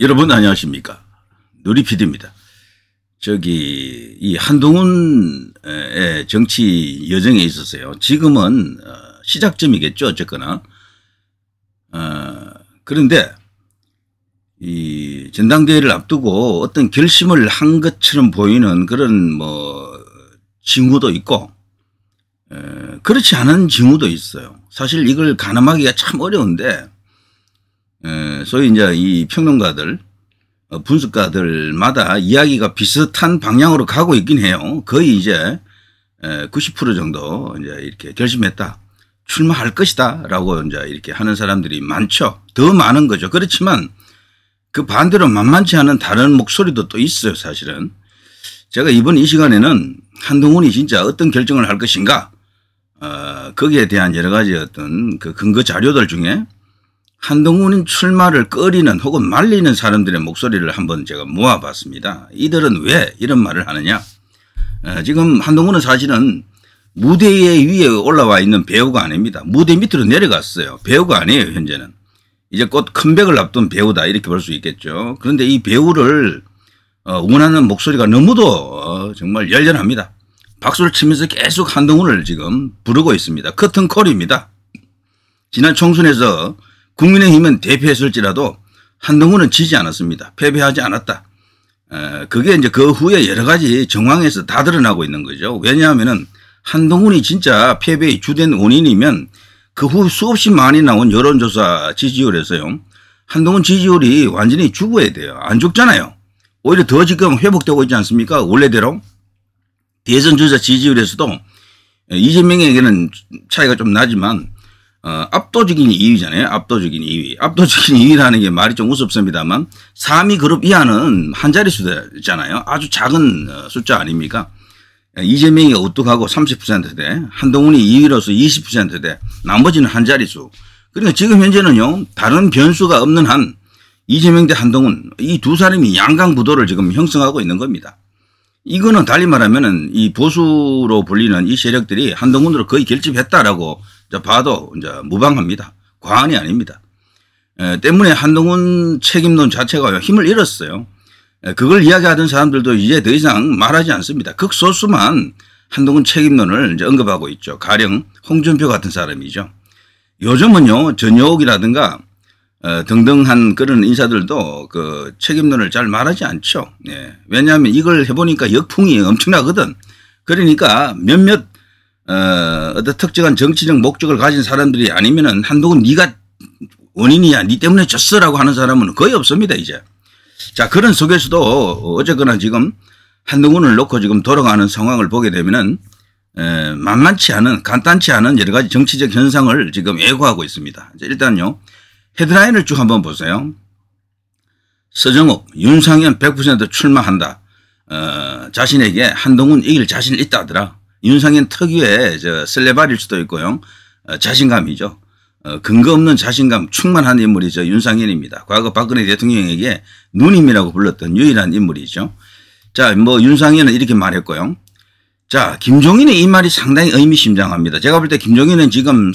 여러분 안녕하십니까. 누리PD입니다. 이 한동훈의 정치 여정에 있어서요. 지금은 시작점이겠죠. 어쨌거나. 그런데 이 전당대회를 앞두고 어떤 결심을 한 것처럼 보이는 그런 징후도 있고, 그렇지 않은 징후도 있어요. 사실 이걸 가늠하기가 참 어려운데, 소위 이제 이 평론가들, 분석가들마다 이야기가 비슷한 방향으로 가고 있긴 해요. 거의 이제 90% 정도 이제 이렇게 결심했다. 출마할 것이다. 라고 이제 이렇게 하는 사람들이 많죠. 더 많은 거죠. 그렇지만 그 반대로 만만치 않은 다른 목소리도 또 있어요. 사실은. 제가 이번 이 시간에는 한동훈이 진짜 어떤 결정을 할 것인가, 거기에 대한 여러 가지 어떤 그 근거 자료들 중에 한동훈 출마를 꺼리는 혹은 말리는 사람들의 목소리를 한번 제가 모아봤습니다. 이들은 왜 이런 말을 하느냐. 지금 한동훈은 사실은 무대 위에 올라와 있는 배우가 아닙니다. 무대 밑으로 내려갔어요. 배우가 아니에요. 현재는. 이제 곧 컴백을 앞둔 배우다 이렇게 볼 수 있겠죠. 그런데 이 배우를 원하는 목소리가 너무도 정말 열렬합니다. 박수를 치면서 계속 한동훈을 지금 부르고 있습니다. 커튼콜입니다. 지난 총선에서 국민의힘은 대패했을지라도 한동훈은 지지 않았습니다. 패배하지 않았다. 그게 이제 그 후에 여러 가지 정황에서 다 드러나고 있는 거죠. 왜냐하면은 한동훈이 진짜 패배의 주된 원인이면 그 후 수없이 많이 나온 여론조사 지지율에서요. 한동훈 지지율이 완전히 죽어야 돼요. 안 죽잖아요. 오히려 더 지금 회복되고 있지 않습니까? 원래대로. 대선 주자 지지율에서도 이재명에게는 차이가 좀 나지만 압도적인 2위잖아요. 압도적인 2위. 압도적인 2위라는 게 말이 좀 우습습니다만 3위 그룹 이하는 한 자릿수잖아요. 아주 작은 숫자 아닙니까? 이재명이 우뚝하고 30%대, 한동훈이 2위로서 20%대, 나머지는 한 자릿수. 그러니까 지금 현재는요, 다른 변수가 없는 한 이재명 대 한동훈, 이 두 사람이 양강부도를 지금 형성하고 있는 겁니다. 이거는 달리 말하면은 이 보수로 불리는 이 세력들이 한동훈으로 거의 결집했다라고 봐도 이제 무방합니다. 과언이 아닙니다. 때문에 한동훈 책임론 자체가 힘을 잃었어요. 그걸 이야기하던 사람들도 이제 더 이상 말하지 않습니다. 극소수만 한동훈 책임론을 이제 언급하고 있죠. 가령 홍준표 같은 사람이죠. 요즘은요, 전효옥이라든가 등등한 그런 인사들도 그 책임론을 잘 말하지 않죠. 왜냐하면 이걸 해보니까 역풍이 엄청나거든. 그러니까 몇몇 어떤 특정한 정치적 목적을 가진 사람들이 아니면은 한동훈 네가 원인이야, 네 때문에 졌어라고 하는 사람은 거의 없습니다. 이제. 자, 그런 속에서도 어쨌거나 지금 한동훈을 놓고 지금 돌아가는 상황을 보게 되면은 만만치 않은, 간단치 않은 여러 가지 정치적 현상을 지금 예고하고 있습니다. 일단요, 헤드라인을 쭉 한번 보세요. 서정욱, 윤상현 100% 출마한다. 자신에게 한동훈 이길 자신 있다 하더라. 윤상현 특유의 설레발일 수도 있고요. 자신감이죠. 근거 없는 자신감 충만한 인물이죠. 윤상현입니다. 과거 박근혜 대통령에게 누님이라고 불렀던 유일한 인물이죠. 자, 윤상현은 이렇게 말했고요. 자, 김종인의 이 말이 상당히 의미심장합니다. 제가 볼 때 김종인은 지금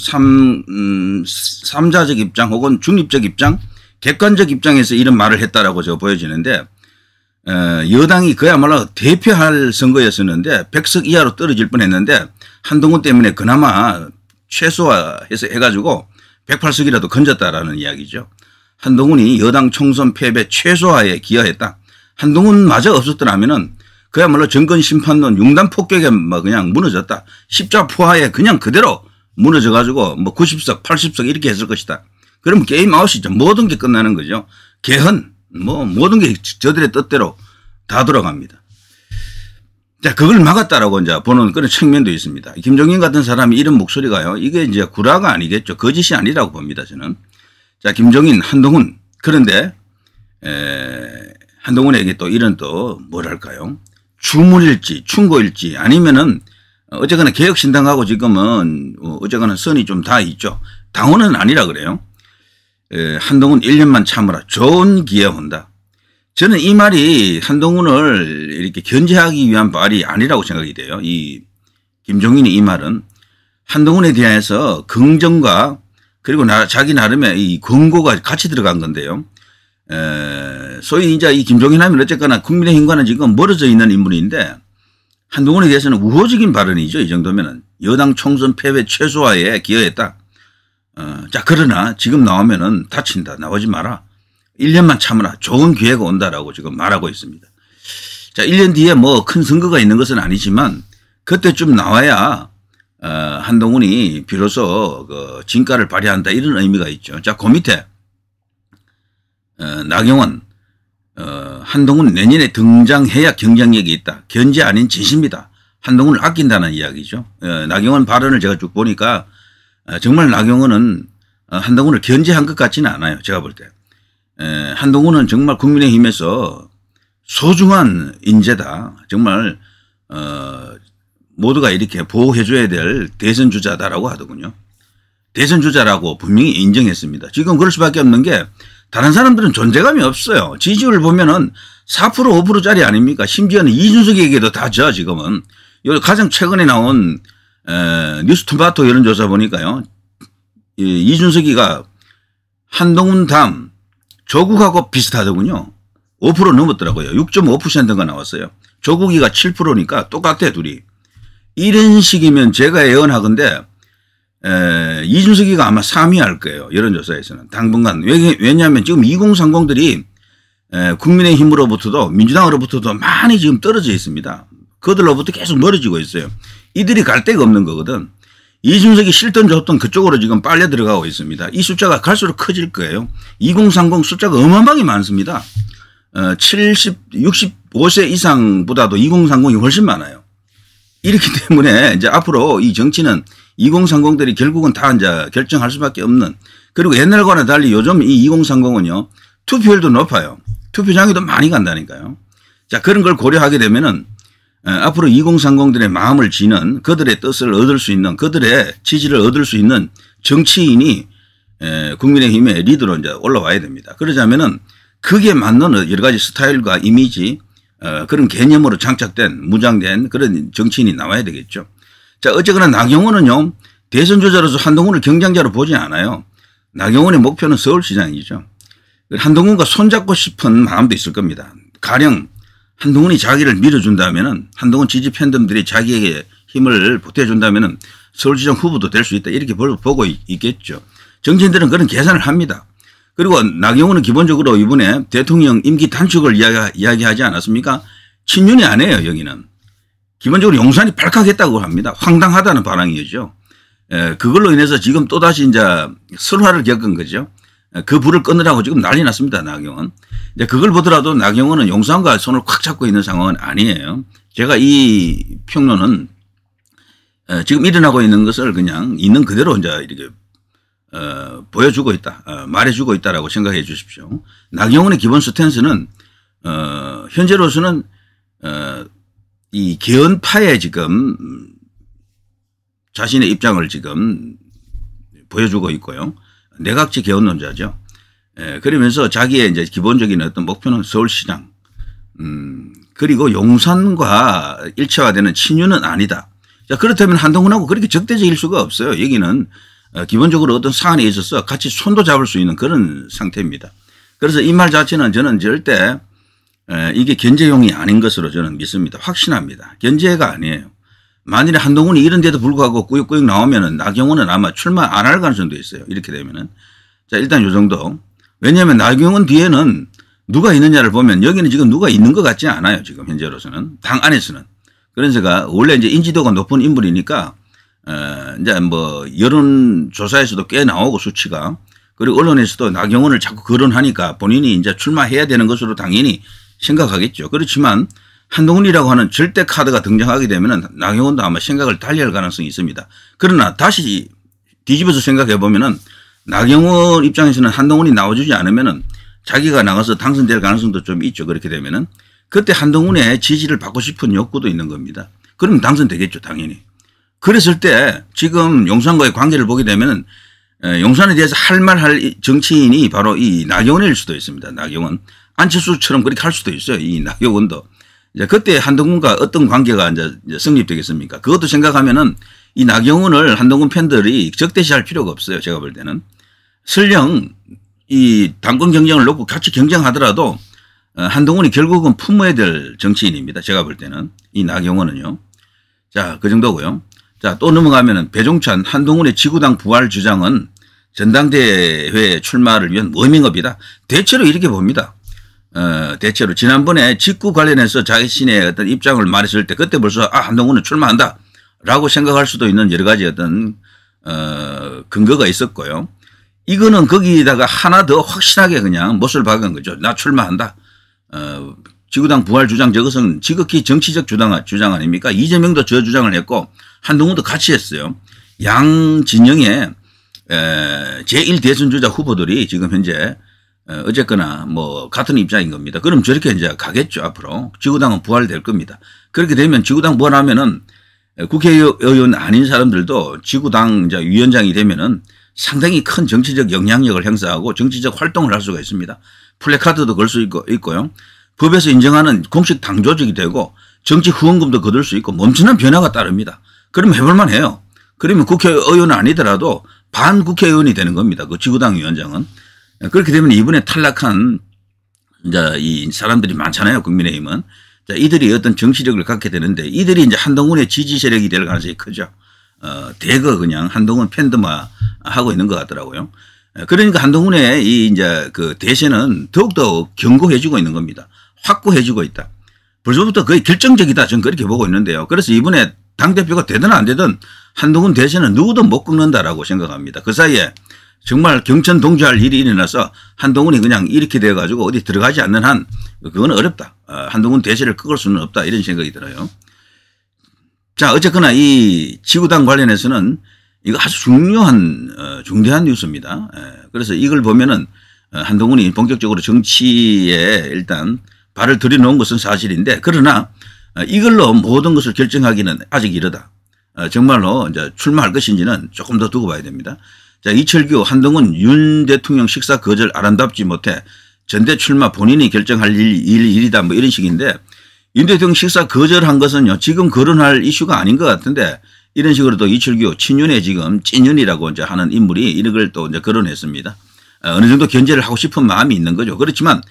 삼자적 입장 혹은 중립적 입장, 객관적 입장에서 이런 말을 했다라고 저 보여지는데, 여당이 그야말로 대표할 선거였었는데 100석 이하로 떨어질 뻔했는데 한동훈 때문에 그나마 최소화해서 해가지고 108석이라도 건졌다라는 이야기죠. 한동훈이 여당 총선 패배 최소화에 기여했다. 한동훈마저 없었더라면은 그야말로 정권 심판론 융단 폭격에 그냥 무너졌다. 십자포화에 그냥 그대로 무너져가지고 90석, 80석 이렇게 했을 것이다. 그러면 게임 아웃이죠. 모든 게 끝나는 거죠. 개헌, 모든 게 저들의 뜻대로 다 돌아갑니다. 자, 그걸 막았다라고 이제 보는 그런 측면도 있습니다. 김종인 같은 사람이 이런 목소리가요. 이게 이제 구라가 아니겠죠. 거짓이 아니라고 봅니다. 저는. 자, 김종인, 한동훈. 그런데, 한동훈에게 또 이런 또 뭐랄까요. 주물일지, 충고일지 아니면은 어쨌거나 개혁신당하고 지금은 어쨌거나 선이 좀 다 있죠. 당원은 아니라 그래요. 한동훈 1년만 참으라. 좋은 기회 온다. 저는 이 말이 한동훈을 이렇게 견제하기 위한 말이 아니라고 생각이 돼요. 이 김종인이 이 말은 한동훈에 대해서 긍정과 그리고 자기 나름의 이 권고가 같이 들어간 건데요. 소위 이제 이 김종인 하면 어쨌거나 국민의힘과는 지금 멀어져 있는 인물인데 한동훈에 대해서는 우호적인 발언이죠. 이 정도면은 여당 총선 패배 최소화에 기여했다. 자, 그러나 지금 나오면은 다친다. 나오지 마라. 1년만 참으라. 좋은 기회가 온다라고 지금 말하고 있습니다. 자, 1년 뒤에 뭐 큰 선거가 있는 것은 아니지만 그때쯤 나와야 한동훈이 비로소 그 진가를 발휘한다 이런 의미가 있죠. 자, 그 밑에 나경원 한동훈 내년에 등장해야 경쟁력이 있다. 견제 아닌 진심이다. 한동훈을 아낀다는 이야기죠. 나경원 발언을 제가 쭉 보니까 정말 나경원은 한동훈을 견제한 것 같지는 않아요. 제가 볼 때. 한동훈은 정말 국민의힘에서 소중한 인재다. 정말 모두가 이렇게 보호해 줘야 될 대선 주자다라고 하더군요. 대선 주자라고 분명히 인정했습니다. 지금 그럴 수밖에 없는 게 다른 사람들은 존재감이 없어요. 지지율 보면은 4% 5%짜리 아닙니까? 심지어는 이준석에게도 다 져 지금은. 가장 최근에 나온 뉴스토마토 여론조사 보니까요. 이준석이가 한동훈 다음 조국하고 비슷하더군요. 5% 넘었더라고요. 6.5%가 나왔어요. 조국이가 7%니까 똑같아 둘이. 이런 식이면 제가 예언하건대 이준석이가 아마 3위 할 거예요. 여론조사에서는. 당분간. 왜냐하면 지금 2030들이 국민의힘으로부터도 민주당으로부터도 많이 지금 떨어져 있습니다. 그들로부터 계속 멀어지고 있어요. 이들이 갈 데가 없는 거거든. 이준석이 싫던 좋던 그쪽으로 지금 빨려 들어가고 있습니다. 이 숫자가 갈수록 커질 거예요. 2030 숫자가 어마어마하게 많습니다. 65세 이상보다도 2030이 훨씬 많아요. 이렇기 때문에 이제 앞으로 이 정치는 2030들이 결국은 다 이제 결정할 수밖에 없는, 그리고 옛날과는 달리 요즘 이 2030은요, 투표율도 높아요. 투표장에도 많이 간다니까요. 자, 그런 걸 고려하게 되면은 앞으로 2030들의 마음을 지는, 그들의 뜻을 얻을 수 있는, 그들의 지지를 얻을 수 있는 정치인이 국민의힘의 리더로 이제 올라와야 됩니다. 그러자면은 그게 맞는 여러 가지 스타일과 이미지, 그런 개념으로 장착된, 무장된 그런 정치인이 나와야 되겠죠. 자, 어쨌거나 나경원은요, 대선 주자로서 한동훈을 경쟁자로 보지 않아요. 나경원의 목표는 서울시장이죠. 한동훈과 손잡고 싶은 마음도 있을 겁니다. 가령 한동훈이 자기를 밀어준다면은, 한동훈 지지 팬덤들이 자기에게 힘을 보태준다면은 서울시장 후보도 될 수 있다. 이렇게 보고 있겠죠. 정치인들은 그런 계산을 합니다. 그리고 나경원은 기본적으로 이번에 대통령 임기 단축을 이야기하지 않았습니까? 친윤이 아니에요, 여기는. 기본적으로 용산이 발칵했다고 합니다. 황당하다는 반응이죠. 그걸로 인해서 지금 또다시 이제 설화를 겪은 거죠. 그 불을 끊으라고 지금 난리 났습니다, 나경원. 이제 그걸 보더라도 나경원은 용산과 손을 꽉 잡고 있는 상황은 아니에요. 제가 이 평론은 지금 일어나고 있는 것을 그냥 있는 그대로 이제 이렇게 보여주고 있다, 말해주고 있다라고 생각해 주십시오. 나경원의 기본 스탠스는 현재로서는 이 개헌파에 지금 자신의 입장을 지금 보여주고 있고요. 내각제 개헌론자죠. 그러면서 자기의 이제 기본적인 어떤 목표는 서울시장, 그리고 용산과 일체화되는 친윤은 아니다. 자, 그렇다면 한동훈하고 그렇게 적대적일 수가 없어요. 여기는 기본적으로 어떤 사안에 있어서 같이 손도 잡을 수 있는 그런 상태입니다. 그래서 이 말 자체는 저는 절대 이게 견제용이 아닌 것으로 저는 믿습니다. 확신합니다. 견제가 아니에요. 만일에 한동훈이 이런 데도 불구하고 꾸역꾸역 나오면은 나경원은 아마 출마 안 할 가능성도 있어요. 이렇게 되면은. 자, 일단 요 정도. 왜냐하면 나경원 뒤에는 누가 있느냐를 보면 여기는 지금 누가 있는 것 같지 않아요. 지금 현재로서는. 당 안에서는. 그래서 원래 이제 인지도가 높은 인물이니까 이제 뭐 여론조사에서도 꽤 나오고 수치가, 그리고 언론에서도 나경원을 자꾸 거론하니까 본인이 이제 출마해야 되는 것으로 당연히 생각하겠죠. 그렇지만 한동훈이라고 하는 절대 카드가 등장하게 되면 나경원도 아마 생각을 달리할 가능성이 있습니다. 그러나 다시 뒤집어서 생각해 보면은 나경원 입장에서는 한동훈이 나와주지 않으면은 자기가 나가서 당선될 가능성도 좀 있죠. 그렇게 되면은 그때 한동훈의 지지를 받고 싶은 욕구도 있는 겁니다. 그러면 당선되겠죠, 당연히. 그랬을 때 지금 용산과의 관계를 보게 되면은 용산에 대해서 할 말 할 정치인이 바로 이 나경원일 수도 있습니다. 나경원. 안철수처럼 그렇게 할 수도 있어요. 이 나경원도. 이제 그때 한동훈과 어떤 관계가 이제 성립되겠습니까? 그것도 생각하면은 이 나경원을 한동훈 팬들이 적대시할 필요가 없어요. 제가 볼 때는. 설령 이 당권 경쟁을 놓고 같이 경쟁하더라도 한동훈이 결국은 품어야 될 정치인입니다. 제가 볼 때는. 이 나경원은요. 자, 그 정도고요. 자, 또 넘어가면은 배종찬 한동훈의 지구당 부활 주장은 전당대회 출마를 위한 워밍업이다. 대체로 이렇게 봅니다. 대체로 지난번에 직구 관련해서 자신의 어떤 입장을 말했을 때 그때 벌써 한동훈은 출마한다 라고 생각할 수도 있는 여러 가지 어떤 근거가 있었고요. 이거는 거기다가 하나 더 확실하게 그냥 못을 박은 거죠. 나 출마한다. 지구당 부활 주장 저것은 지극히 정치적 주장 아닙니까? 이재명도 저 주장을 했고 한동훈도 같이 했어요. 양 진영의 제1대선주자 후보들이 지금 현재 어쨌거나 뭐 같은 입장인 겁니다. 그럼 저렇게 이제 가겠죠. 앞으로. 지구당은 부활될 겁니다. 그렇게 되면 지구당 부활하면은 국회의원 아닌 사람들도 지구당 이제 위원장이 되면은 상당히 큰 정치적 영향력을 행사하고 정치적 활동을 할 수가 있습니다. 플래카드도 걸 수 있고요. 법에서 인정하는 공식 당 조직이 되고 정치 후원금도 거둘 수 있고 멈추는 변화가 따릅니다. 그러면 해볼만 해요. 그러면 국회의원은 아니더라도 반국회의원이 되는 겁니다. 그 지구당 위원장은. 그렇게 되면 이번에 탈락한 이제 이 사람들이 많잖아요. 국민의힘은. 자, 이들이 어떤 정치력을 갖게 되는데 이들이 이제 한동훈의 지지 세력이 될 가능성이 크죠. 대거 그냥 한동훈 팬덤화 하고 있는 것 같더라고요. 그러니까 한동훈의 이 이제 그 대세는 더욱더 견고해지고 있는 겁니다. 확고해지고 있다. 벌써부터 거의 결정적이다. 저는 그렇게 보고 있는데요. 그래서 이번에 당대표가 되든 안 되든 한동훈 대세는 누구도 못 꺾는다라고 생각합니다. 그 사이에 정말 경천 동주할 일이 일어나서 한동훈이 그냥 이렇게 돼가지고 어디 들어가지 않는 한 그건 어렵다. 한동훈 대세를 꺾을 수는 없다. 이런 생각이 들어요. 자, 어쨌거나 이 지구당 관련해서는 이거 아주 중대한 뉴스입니다. 그래서 이걸 보면은 한동훈이 본격적으로 정치에 일단 발을 들여놓은 것은 사실인데 그러나 이걸로 모든 것을 결정하기는 아직 이르다. 정말로 이제 출마할 것인지는 조금 더 두고 봐야 됩니다. 자, 이철규 한동훈 윤 대통령 식사 거절 아름답지 못해 전대 출마 본인이 결정할 일이다 뭐 이런 식인데 윤 대통령 식사 거절한 것은요 지금 거론할 이슈가 아닌 것 같은데 이런 식으로 또 이철규 친윤의 지금 찐윤이라고 이제 하는 인물이 이걸 또 이제 거론했습니다. 어느 정도 견제를 하고 싶은 마음이 있는 거죠. 그렇지만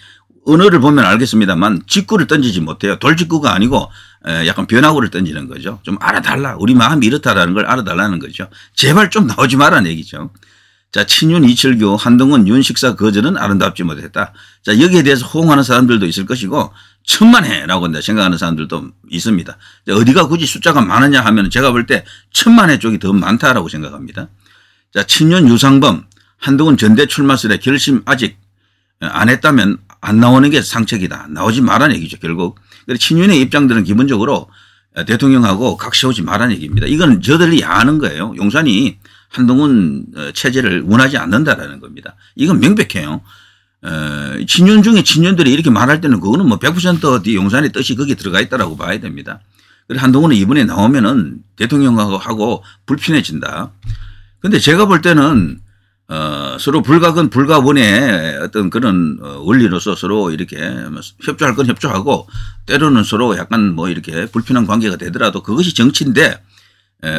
언어를 보면 알겠습니다만 직구를 던지지 못해요. 돌직구가 아니고 약간 변화구를 던지는 거죠. 좀 알아달라. 우리 마음이 이렇다라는 걸 알아달라는 거죠. 제발 좀 나오지 말라는 얘기죠. 자, 친윤 이철규 한동훈 윤 식사 거절은 아름답지 못했다. 자, 여기에 대해서 호응하는 사람들도 있을 것이고 천만회라고 생각하는 사람들도 있습니다. 자, 어디가 굳이 숫자가 많으냐 하면 제가 볼 때 천만회 쪽이 더 많다라고 생각합니다. 자, 친윤 유상범 한동훈 전대 출마설에 결심 아직 안 했다면 안 나오는 게 상책이다. 나오지 말라는 얘기죠. 결국. 친윤의 입장들은 기본적으로 대통령하고 각 세우지 말라는 얘기입니다. 이건 저들이 아는 거예요. 용산이 한동훈 체제를 원하지 않는다라는 겁니다. 이건 명백해요. 친윤 중에 친윤들이 이렇게 말할 때는 그거는 뭐 100% 용산의 뜻이 거기에 들어가 있다라고 봐야 됩니다. 그래서 한동훈은 이번에 나오면은 대통령하고 불편해진다. 근데 제가 볼 때는 서로 불가근 불가원의 어떤 그런 원리로서 서로 이렇게 협조할 건 협조하고 때로는 서로 약간 뭐 이렇게 불편한 관계가 되더라도 그것이 정치인데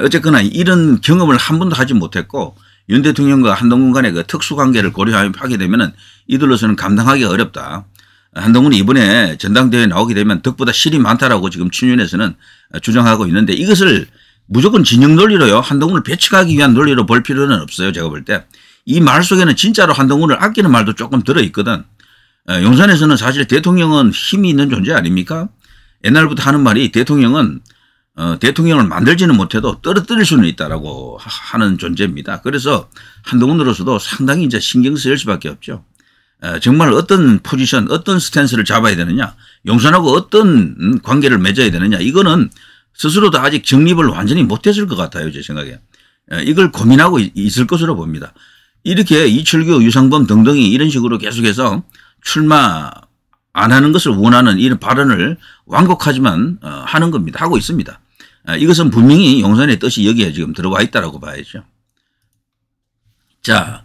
어쨌거나 이런 경험을 한 번도 하지 못했고 윤 대통령과 한동훈 간의 그 특수관계를 고려하게 되면은 이들로서는 감당하기가 어렵다. 한동훈이 이번에 전당대회에 나오게 되면 덕보다 실이 많다라고 지금 친윤에서는 주장하고 있는데 이것을 무조건 진영 논리로요. 한동훈을 배척하기 위한 논리로 볼 필요는 없어요. 제가 볼 때. 이 말 속에는 진짜로 한동훈을 아끼는 말도 조금 들어있거든. 용산에서는 사실 대통령은 힘이 있는 존재 아닙니까? 옛날부터 하는 말이 대통령은 대통령을 만들지는 못해도 떨어뜨릴 수는 있다라고 하는 존재입니다. 그래서 한동훈으로서도 상당히 이제 신경 쓰일 수밖에 없죠. 정말 어떤 포지션, 어떤 스탠스를 잡아야 되느냐, 용산하고 어떤 관계를 맺어야 되느냐, 이거는 스스로도 아직 정립을 완전히 못했을 것 같아요. 제 생각에. 이걸 고민하고 있을 것으로 봅니다. 이렇게 이철규, 유상범 등등이 이런 식으로 계속해서 출마 안 하는 것을 원하는 이런 발언을 완곡하지만 하는 겁니다. 하고 있습니다. 이것은 분명히 용산의 뜻이 여기에 지금 들어와 있다고 봐야죠. 자,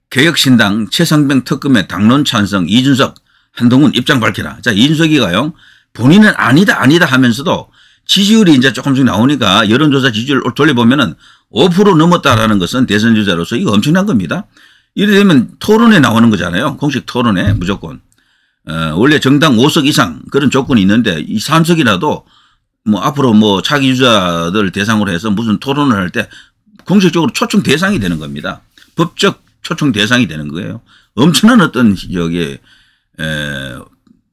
개혁신당 최상병 특검의 당론 찬성 이준석, 한동훈 입장 밝혀라. 자, 이준석이가요. 본인은 아니다 하면서도 지지율이 이제 조금씩 나오니까 여론조사 지지율 돌려보면은 5% 넘었다라는 것은 대선 주자로서 이거 엄청난 겁니다. 이래 되면 토론에 나오는 거잖아요. 공식 토론에 무조건. 원래 정당 5석 이상 그런 조건이 있는데 이 3석이라도 뭐 앞으로 뭐 차기 유자들 대상으로 해서 무슨 토론을 할 때 공식적으로 초청 대상이 되는 겁니다. 법적 초청 대상이 되는 거예요. 엄청난 어떤 여기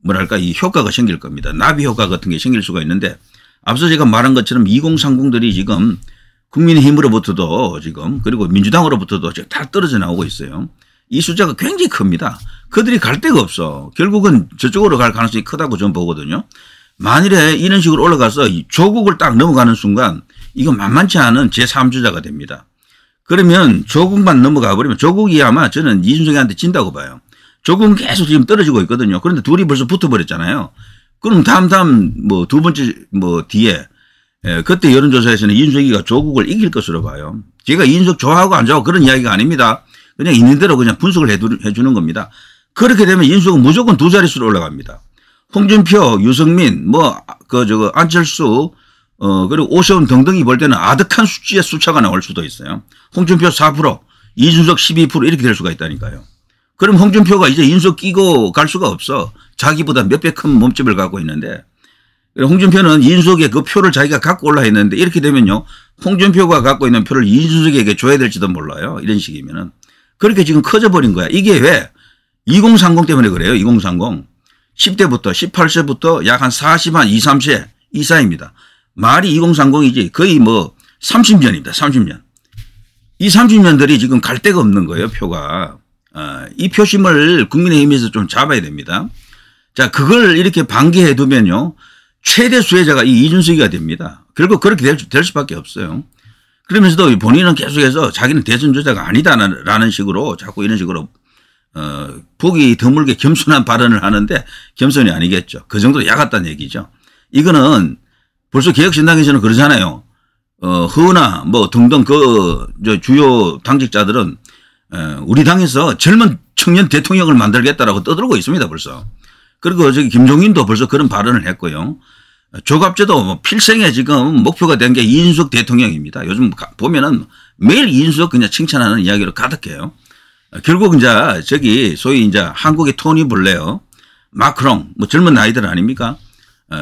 뭐랄까 이 효과가 생길 겁니다. 나비 효과 같은 게 생길 수가 있는데 앞서 제가 말한 것처럼 2030들이 지금 국민의힘으로부터도 지금 그리고 민주당으로부터도 지금 다 떨어져 나오고 있어요. 이 숫자가 굉장히 큽니다. 그들이 갈 데가 없어. 결국은 저쪽으로 갈 가능성이 크다고 저는 보거든요. 만일에 이런 식으로 올라가서 조국을 딱 넘어가는 순간 이거 만만치 않은 제3주자가 됩니다. 그러면 조국만 넘어가 버리면 조국이 아마 저는 이준석이한테 진다고 봐요. 조국은 계속 지금 떨어지고 있거든요. 그런데 둘이 벌써 붙어버렸잖아요. 그럼 다음 뭐 두 번째 뭐 뒤에 그때 여론조사에서는 이준석이가 조국을 이길 것으로 봐요. 제가 이준석 좋아하고 안 좋아하고 그런 이야기가 아닙니다. 그냥 있는 대로 그냥 분석을 해주는 겁니다. 그렇게 되면 이준석은 무조건 두 자릿수로 올라갑니다. 홍준표, 유승민, 안철수, 그리고 오세훈 등등이 볼 때는 아득한 수치의 숫자가 나올 수도 있어요. 홍준표 4%, 이준석 12% 이렇게 될 수가 있다니까요. 그럼 홍준표가 이제 이준석 끼고 갈 수가 없어. 자기보다 몇 배 큰 몸집을 갖고 있는데 홍준표는 이준석의 그 표를 자기가 갖고 올라 했는데 이렇게 되면요. 홍준표가 갖고 있는 표를 이준석에게 줘야 될지도 몰라요. 이런 식이면은. 그렇게 지금 커져버린 거야. 이게 왜? 2030 때문에 그래요. 2030. 10대부터 18세부터 약 한 40한 2, 3세 이사입니다. 말이 2030이지 거의 뭐 30년입니다. 30년. 이 30년들이 지금 갈 데가 없는 거예요. 표가. 이 표심을 국민의힘에서 좀 잡아야 됩니다. 자, 그걸 이렇게 방기해 두면요. 최대 수혜자가 이 이준석이가 됩니다. 결국 그렇게 될 수밖에 없어요. 그러면서도 본인은 계속해서 자기는 대선 주자가 아니다라는 식으로 자꾸 이런 식으로 보기 드물게 겸손한 발언을 하는데 겸손이 아니겠죠. 그 정도로 야같다는 얘기죠. 이거는 벌써 개혁신당에서는 그러잖아요. 허나 뭐 등등 주요 당직자들은 우리 당에서 젊은 청년 대통령을 만들겠다라고 떠들고 있습니다. 벌써. 그리고 저기 김종인도 벌써 그런 발언을 했고요. 조갑제도 뭐 필생에 지금 목표가 된 게 이준석 대통령입니다. 요즘 보면은 매일 이준석 그냥 칭찬하는 이야기로 가득해요. 결국 이제 저기 소위 이제 한국의 토니 블레어, 마크롱 뭐 젊은 나이들 아닙니까?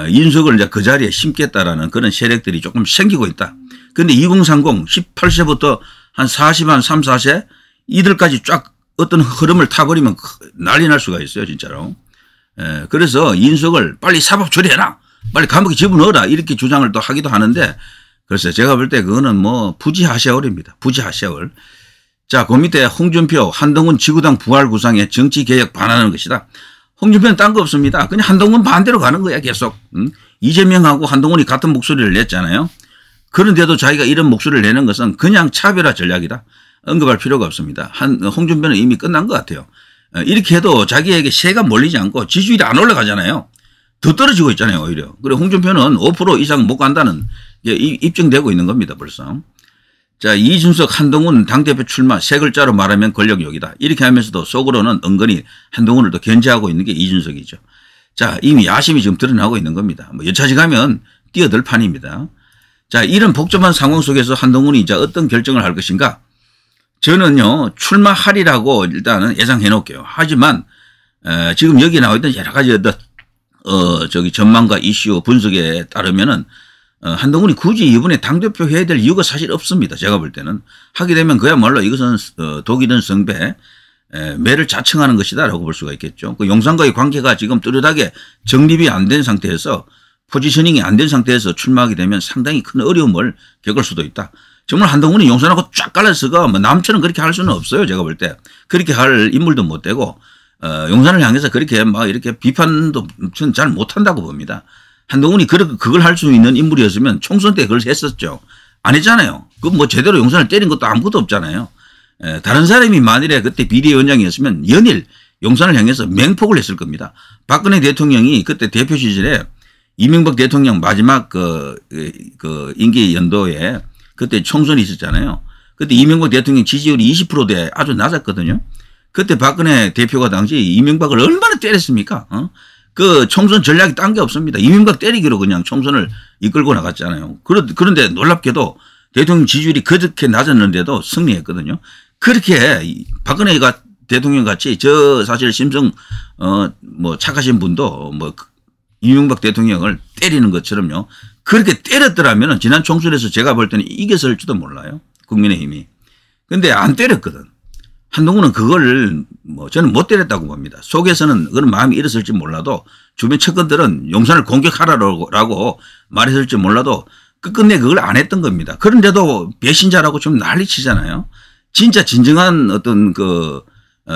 이준석을 이제 그 자리에 심겠다라는 그런 세력들이 조금 생기고 있다. 그런데 2030 18세부터 한 40, 한 3, 4세 이들까지 쫙 어떤 흐름을 타버리면 난리 날 수가 있어요. 진짜로. 그래서 이준석을 빨리 사법 처리해라. 빨리 감옥에 집어넣어라. 이렇게 주장을 또 하기도 하는데 글쎄 제가 볼 때 그거는 뭐 부지하세월입니다. 부지하세월. 자, 그 밑에 홍준표, 한동훈 지구당 부활 구상에 정치개혁 반하는 것이다. 홍준표는 딴 거 없습니다. 그냥 한동훈 반대로 가는 거야 계속. 이재명하고 한동훈이 같은 목소리를 냈잖아요. 그런데도 자기가 이런 목소리를 내는 것은 그냥 차별화 전략이다. 언급할 필요가 없습니다. 홍준표는 이미 끝난 것 같아요. 이렇게 해도 자기에게 세가 몰리지 않고 지지율이 안 올라가잖아요. 더 떨어지고 있잖아요. 오히려. 그리고 홍준표는 5% 이상 못 간다는 게 입증되고 있는 겁니다. 벌써. 자, 이준석, 한동훈 당대표 출마 세 글자로 말하면 권력욕이다. 이렇게 하면서도 속으로는 은근히 한동훈을 더 견제하고 있는 게 이준석이죠. 자, 이미 야심이 지금 드러나고 있는 겁니다. 뭐 여차지 가면 뛰어들 판입니다. 자, 이런 복잡한 상황 속에서 한동훈이 이제 어떤 결정을 할 것인가? 저는요, 출마하리라고 일단은 예상해 놓을게요. 하지만, 지금 여기 나와 있던 여러 가지 전망과 이슈 분석에 따르면은, 한동훈이 굳이 이번에 당대표 해야 될 이유가 사실 없습니다. 제가 볼 때는. 하게 되면 그야말로 이것은 독이든 성배, 매를 자청하는 것이다라고 볼 수가 있겠죠. 그 용산과의 관계가 지금 뚜렷하게 정립이 안 된 상태에서 포지셔닝이 안 된 상태에서 출마하게 되면 상당히 큰 어려움을 겪을 수도 있다. 정말 한동훈이 용산하고 쫙 갈라서가 뭐 남처럼 그렇게 할 수는 없어요. 제가 볼 때. 그렇게 할 인물도 못 되고, 용산을 향해서 그렇게 막 이렇게 비판도 저는 잘 못한다고 봅니다. 한동훈이 그걸 할 수 있는 인물이었으면 총선 때 그걸 했었죠. 안 했잖아요. 그 뭐 제대로 용산을 때린 것도 아무것도 없잖아요. 다른 사람이 만일에 그때 비대위원장이었으면 연일 용산을 향해서 맹폭을 했을 겁니다. 박근혜 대통령이 그때 대표 시절에 이명박 대통령 마지막 임기 연도에 그때 총선이 있었잖아요. 그때 이명박 대통령 지지율이 20%대 아주 낮았거든요. 그때 박근혜 대표가 당시 이명박을 얼마나 때렸습니까? 그 총선 전략이 딴 게 없습니다. 이명박 때리기로 그냥 총선을 이끌고 나갔잖아요. 그런데 놀랍게도 대통령 지지율이 그렇게 낮았는데도 승리했거든요. 그렇게 박근혜가 대통령 같이 저 사실 심성 뭐 착하신 분도 뭐 이명박 대통령을 때리는 것처럼요. 그렇게 때렸더라면 지난 총선에서 제가 볼 때는 이겼을지도 몰라요. 국민의힘이. 근데 안 때렸거든. 한동훈은 그걸 뭐 저는 못 때렸다고 봅니다. 속에서는 그런 마음이 일었을지 몰라도 주변 측근들은 용산을 공격하라고 말했을지 몰라도 끝끝내 그걸 안 했던 겁니다. 그런데도 배신자라고 좀 난리치잖아요. 진짜 진정한 어떤 그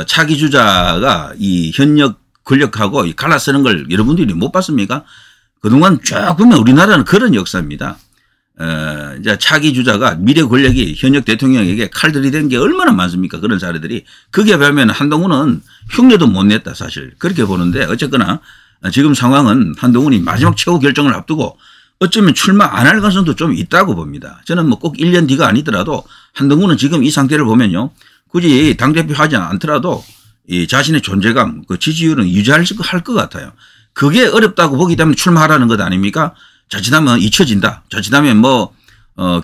차기 주자가 이 현역 권력하고 갈라서는 걸 여러분들이 못 봤습니까? 그동안 쭉 보면 우리나라는 그런 역사입니다. 이제 차기 주자가 미래 권력이 현역 대통령에게 칼 들이댄 게 얼마나 많습니까? 그런 사례들이. 그게 보면 한동훈은 흉내도 못 냈다 사실. 그렇게 보는데 어쨌거나 지금 상황은 한동훈이 마지막 최후 결정을 앞두고 어쩌면 출마 안 할 가능성도 좀 있다고 봅니다. 저는 뭐 꼭 1년 뒤가 아니더라도 한동훈은 지금 이 상태를 보면요. 굳이 당대표 하지 않더라도 이 자신의 존재감, 그 지지율은 유지할 것 같아요. 그게 어렵다고 보기 때문에 출마하라는 것 아닙니까? 자칫하면 잊혀진다. 자칫하면 뭐,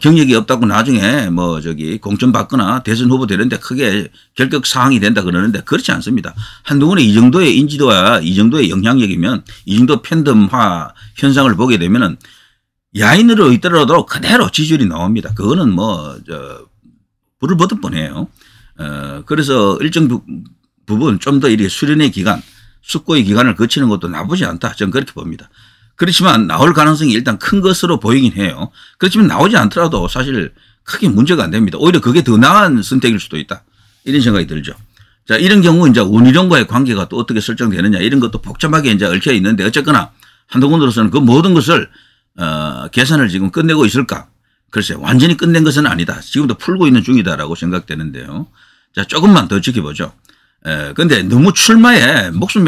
경력이 없다고 나중에 뭐 저기 공천 받거나 대선 후보 되는데 크게 결격 사항이 된다 그러는데 그렇지 않습니다. 한동훈의 이 정도의 인지도와 이 정도의 영향력이면 이 정도 팬덤화 현상을 보게 되면은 야인으로 있더라도 그대로 지지율이 나옵니다. 그거는 뭐, 불을 보듯 뻔해요. 그래서 일정 부분 좀 더 이렇게 수련의 기간, 숙고의 기간을 거치는 것도 나쁘지 않다. 저는 그렇게 봅니다. 그렇지만 나올 가능성이 일단 큰 것으로 보이긴 해요. 그렇지만 나오지 않더라도 사실 크게 문제가 안 됩니다. 오히려 그게 더 나은 선택일 수도 있다. 이런 생각이 들죠. 자, 이런 경우 이제 원희룡과의 관계가 또 어떻게 설정되느냐 이런 것도 복잡하게 이제 얽혀 있는데 어쨌거나 한동훈으로서는 그 모든 것을 계산을 지금 끝내고 있을까? 글쎄 완전히 끝낸 것은 아니다. 지금도 풀고 있는 중이다라고 생각되는데요. 자, 조금만 더 지켜보죠. 근데 너무 출마에 목숨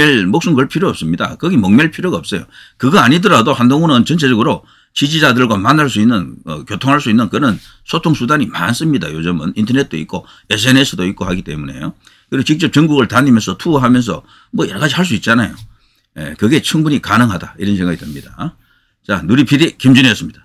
걸 필요 없습니다. 거기 목맬 필요가 없어요. 그거 아니더라도 한동훈은 전체적으로 지지자들과 만날 수 있는, 교통할 수 있는 그런 소통 수단이 많습니다. 요즘은 인터넷도 있고 SNS도 있고 하기 때문에요. 그리고 직접 전국을 다니면서 투어하면서 뭐 여러 가지 할 수 있잖아요. 그게 충분히 가능하다. 이런 생각이 듭니다. 자, 누리 PD 김준혜였습니다.